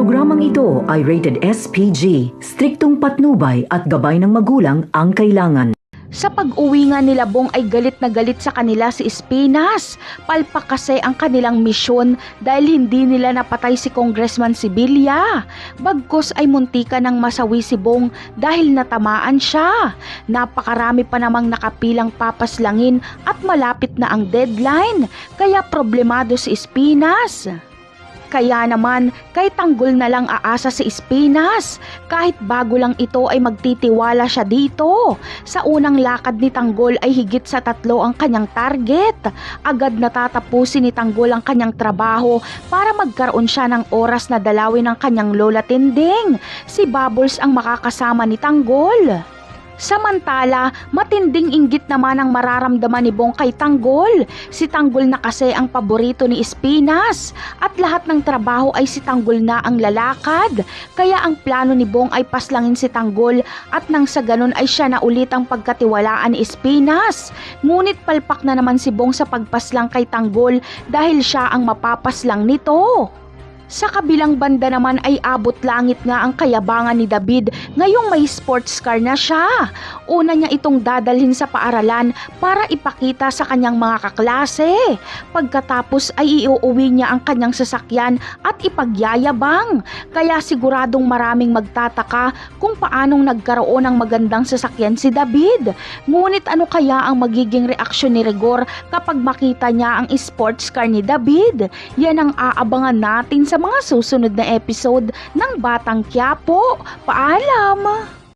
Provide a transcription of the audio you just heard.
Programang ito ay rated SPG, striktong patnubay at gabay ng magulang ang kailangan. Sa pag-uwi nga nila Bong ay galit na galit sa kanila si Espinas. Palpak kasi ang kanilang misyon dahil hindi nila napatay si Congressman Sibilya. Bagkus ay muntika ng masawi si Bong dahil natamaan siya. Napakarami pa namang nakapilang papaslangin at malapit na ang deadline. Kaya problemado si Espinas. Kaya naman, kay Tanggol na lang aasa si Espinas. Kahit bago lang ito ay magtitiwala siya dito. Sa unang lakad ni Tanggol ay higit sa 3 ang kanyang target. Agad natatapusin ni Tanggol ang kanyang trabaho para magkaroon siya ng oras na dalawin ang kanyang lola Tinding. Si Bubbles ang makakasama ni Tanggol. Samantala, matinding inggit naman ang mararamdaman ni Bong kay Tanggol. Si Tanggol na kasi ang paborito ni Espinas at lahat ng trabaho ay si Tanggol na ang lalakad. Kaya ang plano ni Bong ay paslangin si Tanggol at nang sa ganun ay siya na ulit ang pagkatiwalaan ni Espinas. Ngunit palpak na naman si Bong sa pagpaslang kay Tanggol dahil siya ang mapapaslang nito. Sa kabilang banda naman ay abot langit nga ang kayabangan ni David ngayong may sports car na siya. Una niya itong dadalhin sa paaralan para ipakita sa kanyang mga kaklase. Pagkatapos ay iuuwi niya ang kanyang sasakyan at ipagyayabang. Kaya siguradong maraming magtataka kung paanong nagkaroon ng magandang sasakyan si David. Ngunit ano kaya ang magiging reaksyon ni Rigor kapag makita niya ang sports car ni David? Yan ang aabangan natin sa mga susunod na episode ng Batang Quiapo. Paalam!